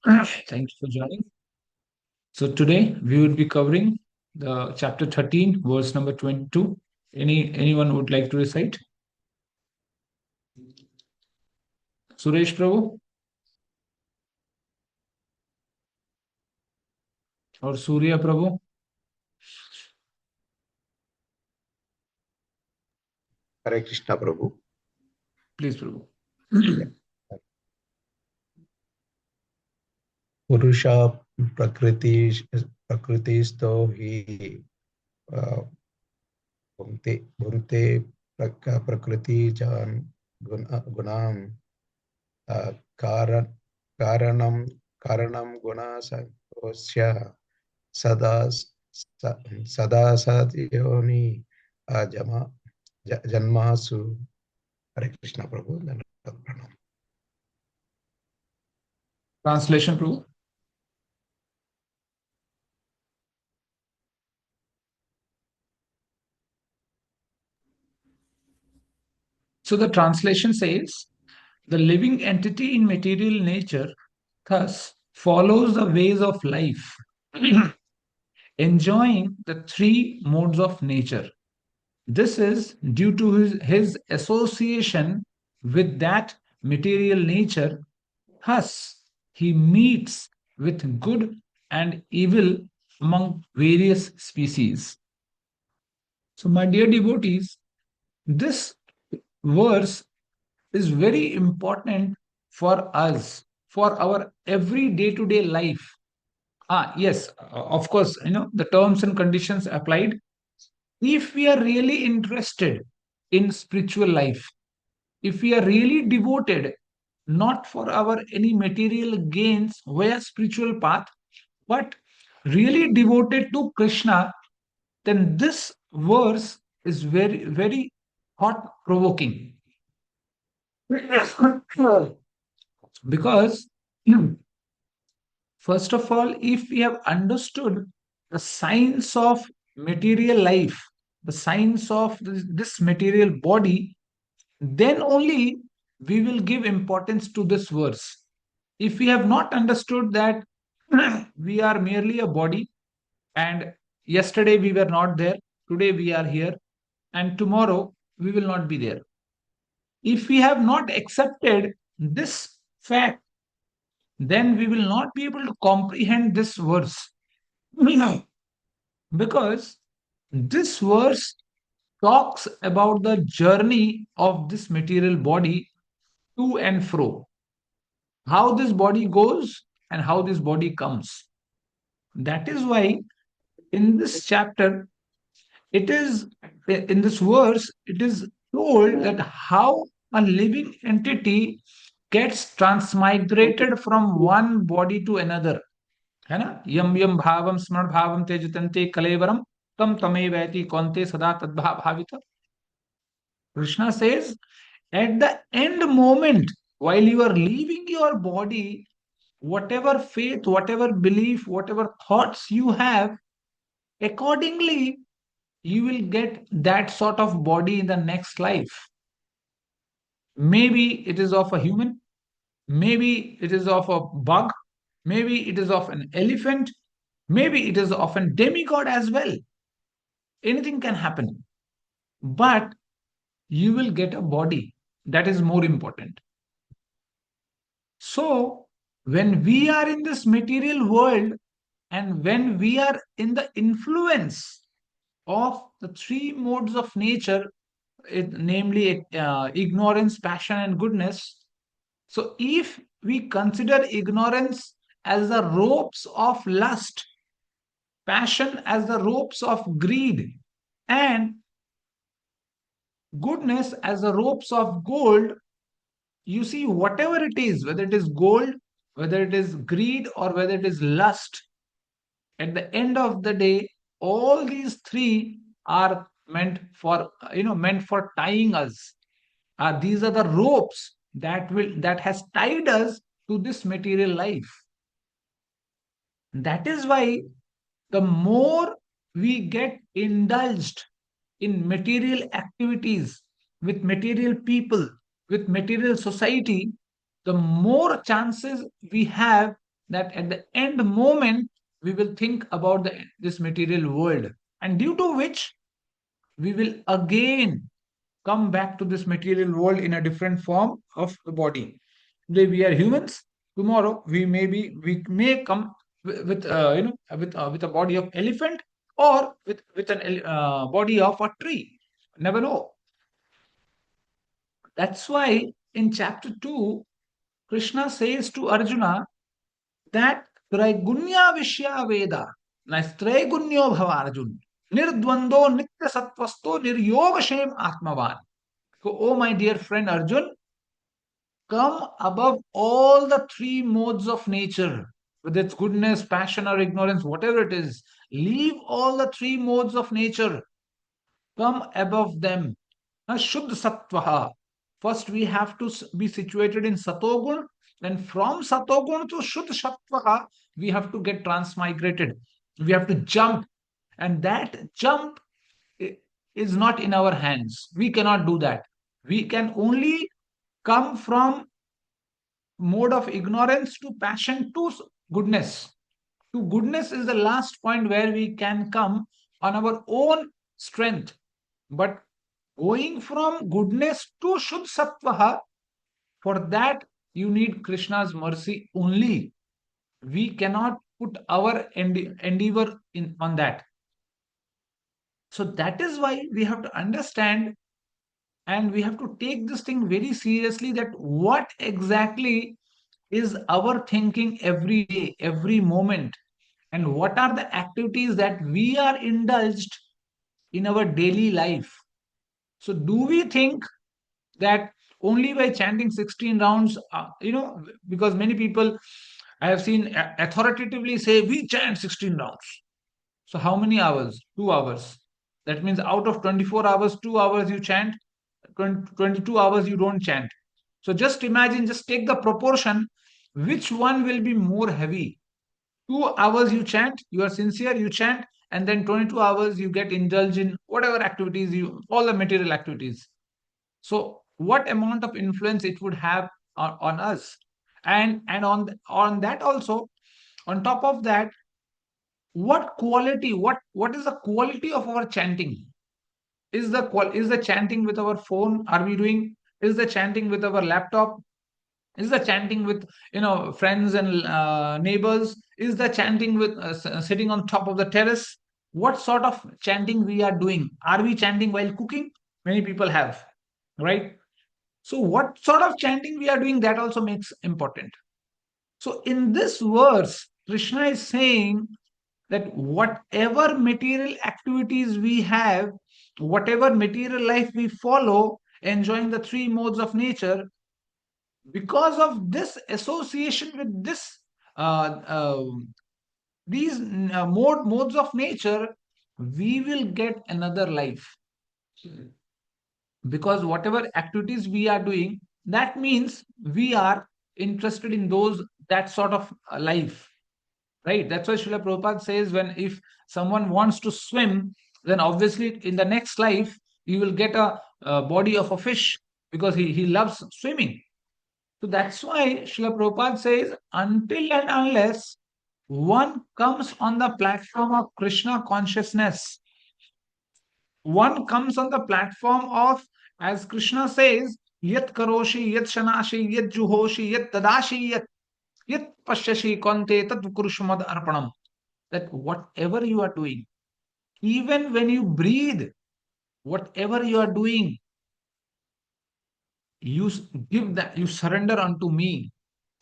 Thank you for joining. So today we will be covering the chapter 13, verse number 22. Anyone would like to recite? Suresh Prabhu or Surya Prabhu? Hare Krishna Prabhu. Please, Prabhu. Yeah. Purusha prakritisto hi uh, bhunte prakriti jan gunam karan karanam karanam guna sangosya sada sada satyoni jama janmasu. Hare Krishna Prabhu. Dandavat pranam. Translation, Prabhu. So the translation says the living entity in material nature thus follows the ways of life, enjoying the three modes of nature. This is due to his association with that material nature. Thus, he meets with good and evil among various species. So, my dear devotees, this verse is very important for us, for our every day to day life. Yes, of course, the terms and conditions applied. If we are really interested in spiritual life, if we are really devoted, not for our any material gains via spiritual path, but really devoted to Krishna, then this verse is very, very thought provoking. Because, first of all, if we have understood the science of material life, the science of this material body, then only we will give importance to this verse. If we have not understood that we are merely a body, and yesterday we were not there, today we are here, and tomorrow we will not be there. If we have not accepted this fact, then we will not be able to comprehend this verse. Because this verse talks about the journey of this material body to and fro, how this body goes and how this body comes. That is why in this chapter, it is in this verse, it is told that how a living entity gets transmigrated from one body to another. है ना? यम यम भावम स्मरण भावम तेजतन्ते कलेवरम तम तमे वैति कौनते सदा तद्भा भावित. Krishna says, at the end moment, while you are leaving your body, whatever faith, whatever belief, whatever thoughts you have, accordingly, you will get that sort of body in the next life. Maybe it is of a human, maybe it is of a bug, maybe it is of an elephant, maybe it is of a demigod as well. Anything can happen. But you will get a body. That is more important. So, when we are in this material world and when we are in the influence of the three modes of nature, namely ignorance, passion, and goodness. So, if we consider ignorance as the ropes of lust, passion as the ropes of greed, and goodness as the ropes of gold, you see, whatever it is, whether it is gold, whether it is greed, or whether it is lust, at the end of the day, all these three are meant for tying us. These are the ropes that has tied us to this material life. That is why the more we get indulged in material activities with material people, with material society, the more chances we have that at the end moment we will think about this material world, and due to which we will again come back to this material world in a different form of the body. Today we are humans. Tomorrow we may come with with a body of elephant, or with an body of a tree. Never know. That's why in chapter 2, Krishna says to Arjuna that Traigunya Vishya Veda, Naistraigunya Bhava Arjun, Nirdvando Nitya Sattvasto Niryoga Shem Atmavan. So, oh my dear friend Arjun, come above all the three modes of nature, whether it's goodness, passion, or ignorance, whatever it is. Leave all the three modes of nature, come above them. Shuddha Sattvaha. First, we have to be situated in Satogun. Then, from Satogun to Shuddha Sattvaha, we have to get transmigrated. We have to jump. And that jump is not in our hands. We cannot do that. We can only come from mode of ignorance to passion to goodness. To goodness is the last point where we can come on our own strength. But going from goodness to Shuddh Sattvaha, for that you need Krishna's mercy only. We cannot put our endeavor in on that. So that is why we have to understand, and we have to take this thing very seriously, that what exactly is our thinking every day, every moment, and what are the activities that we are indulged in our daily life. So, do we think that only by chanting 16 rounds, because many people I have seen authoritatively say we chant 16 rounds. So, how many hours? 2 hours. That means out of 24 hours, 2 hours you chant, 22 hours you don't chant. So, just imagine, just take the proportion, which one will be more heavy? 2 hours you chant, you are sincere, you chant, and then 22 hours you get indulged in whatever activities all the material activities. So, what amount of influence it would have on us? And on that also, on top of that, what is the quality of our chanting? Is the chanting with our phone? Are we doing? Is the chanting with our laptop? Is the chanting with friends and neighbors? Is the chanting with sitting on top of the terrace? What sort of chanting we are doing? Are we chanting while cooking? Many people have, right? So what sort of chanting we are doing, that also makes important. So in this verse, Krishna is saying that whatever material activities we have, whatever material life we follow, enjoying the three modes of nature, because of this association with this these modes of nature, we will get another life. Because whatever activities we are doing, that means we are interested in those, that sort of life, right? That's why Srila Prabhupada says, when if someone wants to swim, then obviously in the next life you will get a body of a fish, because he loves swimming. So that's why Srila Prabhupada says, until and unless one comes on the platform of Krishna consciousness, one comes on the platform of, as Krishna says, Yat karoshi, yat shanashi, yat juhoshi, yat tadashi, yat pashyashi konte tat kurushmad arpanam. That whatever you are doing, even when you breathe, whatever you are doing, you give that, you surrender unto me.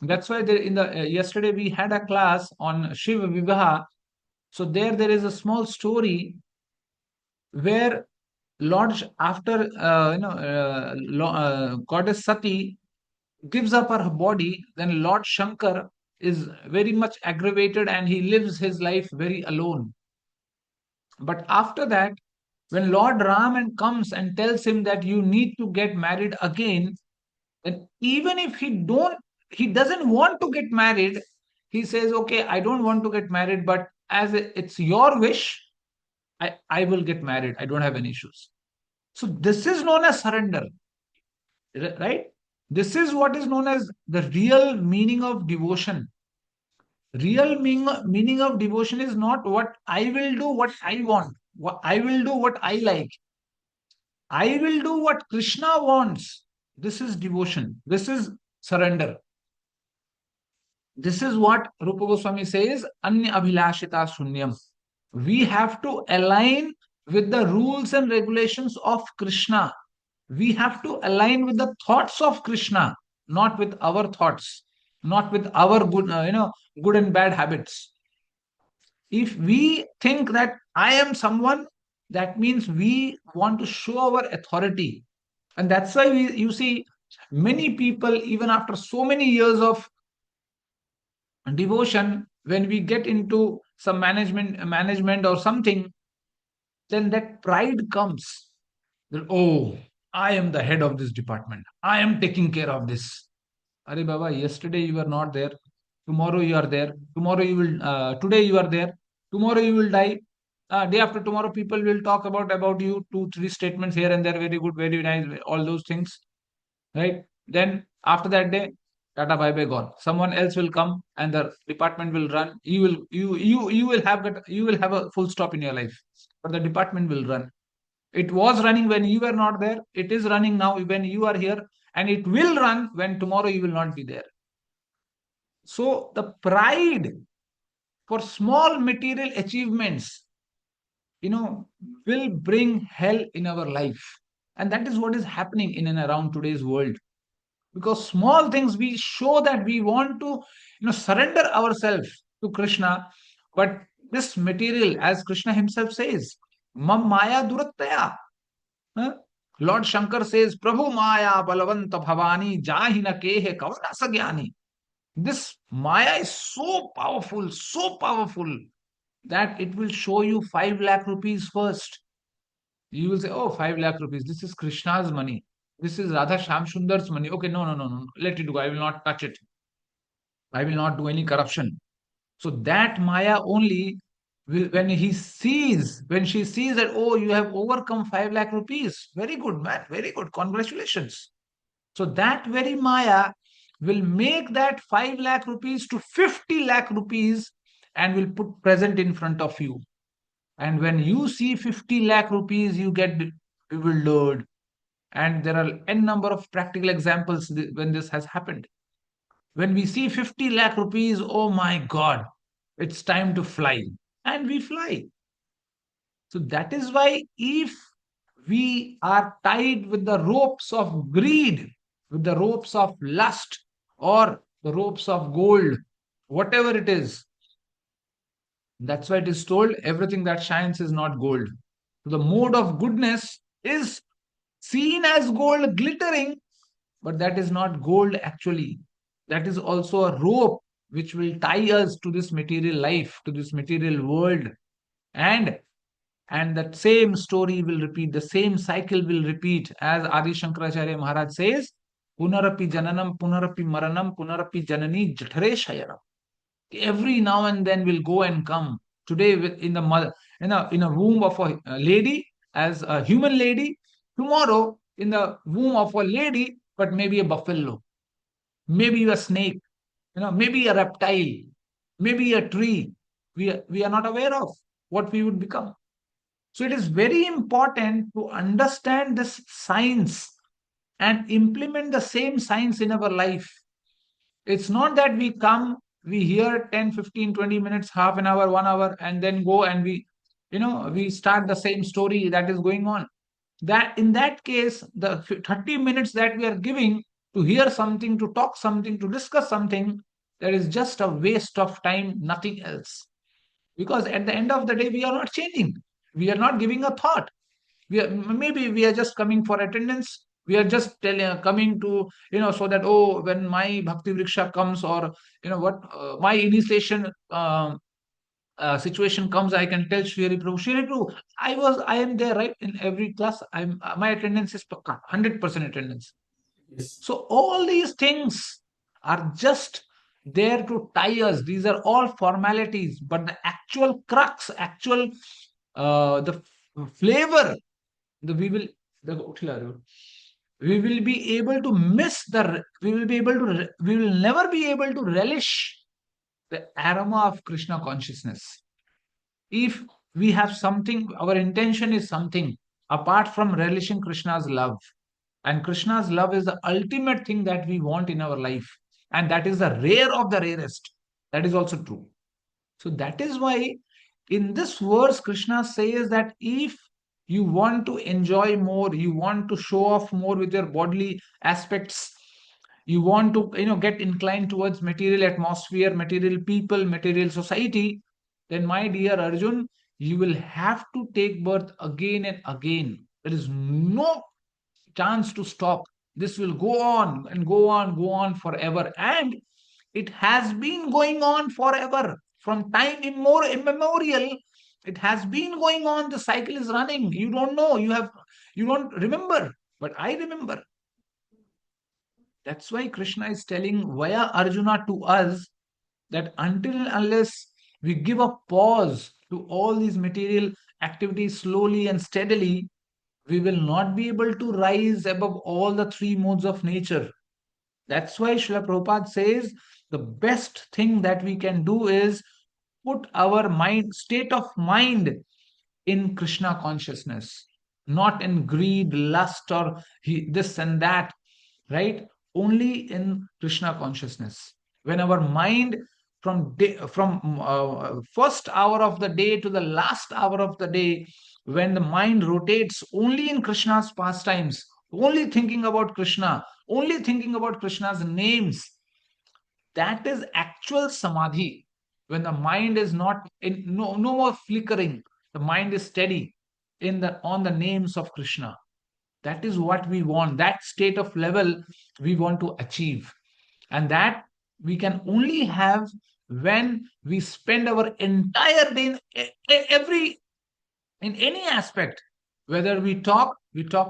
That's why there, in the yesterday we had a class on Shiva Vivaha. So there is a small story where after goddess Sati gives up her body, then Lord Shankar is very much aggravated and he lives his life very alone. But after that, when Lord Raman comes and tells him that you need to get married again, then even if he doesn't want to get married, he says, okay, I don't want to get married, but as it's your wish, I will get married. I don't have any issues. So this is known as surrender, right? This is what is known as the real meaning of devotion. Real meaning of devotion is not what I will do, what I want. What I will do, what I like. I will do what Krishna wants. This is devotion. This is surrender. This is what Rupa Goswami says, Anya Abhilashita Shunyam. We have to align with the rules and regulations of Krishna. We have to align with the thoughts of Krishna, not with our thoughts, not with our good and bad habits. If we think that I am someone, that means we want to show our authority. And that's why you see many people, even after so many years of devotion, when we get into some management or something, then that pride comes that, oh, I am the head of this department, I am taking care of this. Are Baba, yesterday you were not there, tomorrow you are there, tomorrow you will today you are there, tomorrow you will die, day after tomorrow people will talk about you, two three statements here and there, very good, very nice, all those things, right? Then after that day, tata bye bye, gone. Someone else will come and the department will run. You will have a full stop in your life, but the department will run. It was running when you were not there. It is running now when you are here, and it will run when tomorrow you will not be there. So the pride for small material achievements, you know, will bring hell in our life, and that is what is happening in and around today's world. Because small things, we show that we want to surrender ourselves to Krishna, but this material, as Krishna himself says, mam maya durattaya, huh? Lord Shankar says, Prabhu maya balavanta bhavani jahi na kehe kavana sagyani. This maya is so powerful that it will show you 5 lakh rupees first. You will say, oh, 5 lakh rupees, this is Krishna's money, this is Radha Sham Sundar's money. Okay, no, no, no, no, let it go, I will not touch it, I will not do any corruption. So that Maya only will, when she sees that, oh, you have overcome 5 lakh rupees, very good, man, very good, congratulations. So that very Maya will make that 5 lakh rupees to 50 lakh rupees and will put present in front of you. And when you see 50 lakh rupees, you get bewildered. And there are n number of practical examples when this has happened. When we see 50 lakh rupees, oh my God, it's time to fly. And we fly. So that is why if we are tied with the ropes of greed, with the ropes of lust, or the ropes of gold, whatever it is, that's why it is told everything that shines is not gold. So the mode of goodness is seen as gold glittering, but that is not gold actually. That is also a rope which will tie us to this material life, to this material world. And that same story will repeat, the same cycle will repeat, as Adi Shankaracharya Maharaj says, Punarapi Jananam, Punarapi Maranam, Punarapi Janani Jathare Shayanam. Every now and then will go and come. Today, in the mother, in a womb of a lady, as a human lady. Tomorrow, in the womb of a lady, but maybe a buffalo, maybe a snake, maybe a reptile, maybe a tree. We are not aware of what we would become. So it is very important to understand this science and implement the same science in our life. It's not that we come, we hear 10, 15, 20 minutes, half an hour, 1 hour, and then go and we start the same story that is going on. That in that case, the 30 minutes that we are giving to hear something, to talk something, to discuss something, that is just a waste of time, nothing else. Because at the end of the day, we are not changing. We are not giving a thought. Maybe we are just coming for attendance. We are just coming to, so that, oh, when my bhakti vriksha comes, or my initiation situation comes, I can tell Shri Prabhu, Shri Prabhu, I am there, right, in every class. My attendance is 100% attendance. Yes. So all these things are just there to tie us. These are all formalities, but the actual crux, actual the flavor, the we will the we will be able to miss the we will be able to we will never be able to relish the aroma of Krishna consciousness. If we have something, our intention is something apart from relishing Krishna's love. And Krishna's love is the ultimate thing that we want in our life. And that is the rare of the rarest. That is also true. So that is why in this verse, Krishna says that if you want to enjoy more, you want to show off more with your bodily aspects, you want to get inclined towards material atmosphere, material people, material society, then my dear Arjun, you will have to take birth again and again. There is no chance to stop. This will go on and go on, go on forever. And it has been going on forever. From time immemorial, it has been going on. The cycle is running. You don't know. You don't remember. But I remember. That's why Krishna is telling via Arjuna to us that until and unless we give a pause to all these material activities slowly and steadily, we will not be able to rise above all the three modes of nature. That's why Srila Prabhupada says the best thing that we can do is put our state of mind in Krishna consciousness, not in greed, lust, or this and that, right? Only in Krishna consciousness. When our mind from first hour of the day to the last hour of the day, when the mind rotates only in Krishna's pastimes, only thinking about Krishna, only thinking about Krishna's names, that is actual samadhi. When the mind is not in, no more flickering, the mind is steady in the on the names of Krishna. That is what we want. That state of level we want to achieve. And that we can only have when we spend our entire day in every in any aspect. Whether we talk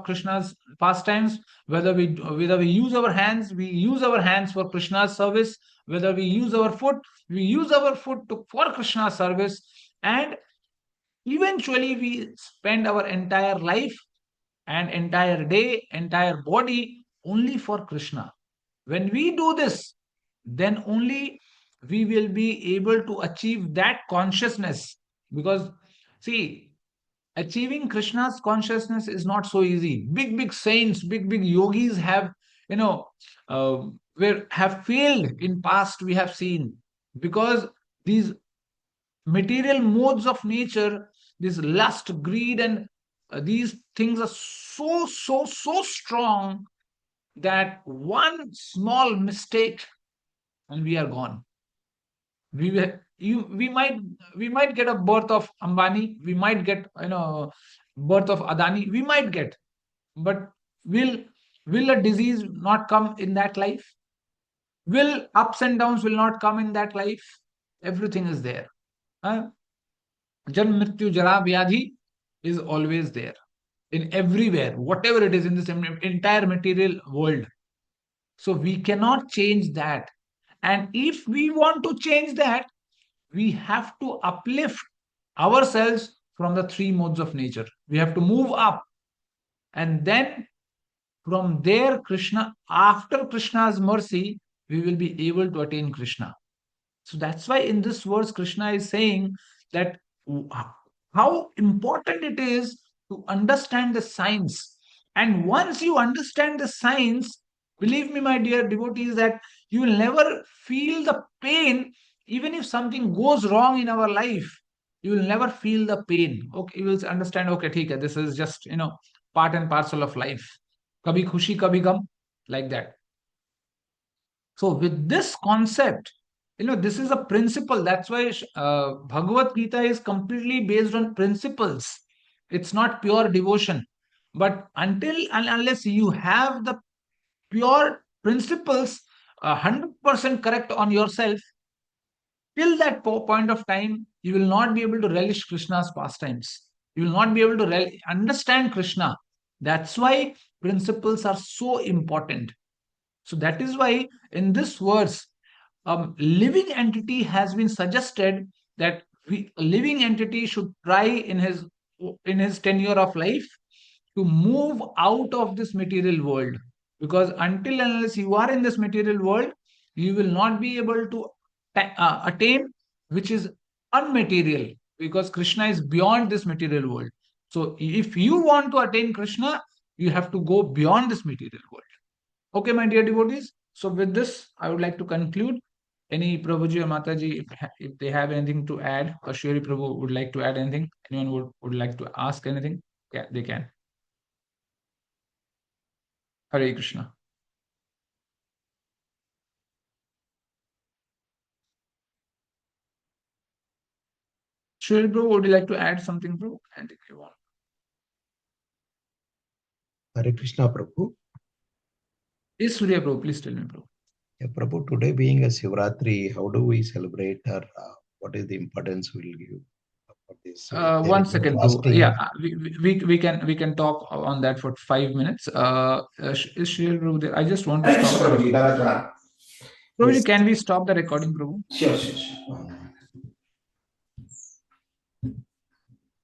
Krishna's pastimes. Whether we use our hands, we use our hands for Krishna's service. Whether we use our foot, we use our foot for Krishna's service. And eventually we spend our entire life and entire day, entire body only for Krishna. When we do this, then only we will be able to achieve that consciousness. Because, see, achieving Krishna's consciousness is not so easy. Big, big saints, big, big yogis have, you know, have failed in past. We have seen because these material modes of nature, this lust, greed, and these things are so strong that one small mistake and we are gone. We will, you we might we might get a birth of Ambani, we might get birth of Adani, we might get, but will a disease not come in that life? Will ups and downs will not come in that life? Everything is there. Huh? Jan Mrityu Jara Vyadhi is always there in everywhere, whatever it is in this entire material world. So we cannot change that. And if we want to change that, we have to uplift ourselves from the three modes of nature. We have to move up. And then from there, after Krishna's mercy, we will be able to attain Krishna. So that's why in this verse, Krishna is saying that how important it is to understand the science. And once you understand the science, believe me, my dear devotees, that you will never feel the pain, even if something goes wrong in our life. You will never feel the pain. Okay, you will understand. Okay, theek hai, this is just part and parcel of life. Kabhi khushi, kabhi gum, like that. So with this concept, this is a principle. That's why Bhagavad Gita is completely based on principles. It's not pure devotion. But until and unless you have the pure principles 100% correct on yourself, till that point of time, you will not be able to relish Krishna's pastimes. You will not be able to understand Krishna. That's why principles are so important. So that is why in this verse, living entity has been suggested that a living entity should try in his tenure of life to move out of this material world, because until and unless you are in this material world, you will not be able to attain which is unmaterial, because Krishna is beyond this material world. So if you want to attain Krishna, you have to go beyond this material world. Okay, my dear devotees. So with this, I would like to conclude. Any Prabhuji or Mataji, if they have anything to add, or Shri Prabhu would like to add anything, anyone would like to ask anything, yeah, they can. Hare Krishna. Shri Prabhu, would you like to add something, Prabhu? Anything you want? Hare Krishna, Prabhu. Yes, Surya Prabhu, please tell me, Prabhu. Yeah, Prabhu, today being a Shivratri, how do we celebrate, or what is the importance we'll give for this? There One is no second, Prabhu. Yeah, fasting. we can talk on that for 5 minutes. Is Shri Prabhu there? I just want to stop the recording. Prabhu, Yes, can we stop the recording, Prabhu? sure, sure, sure.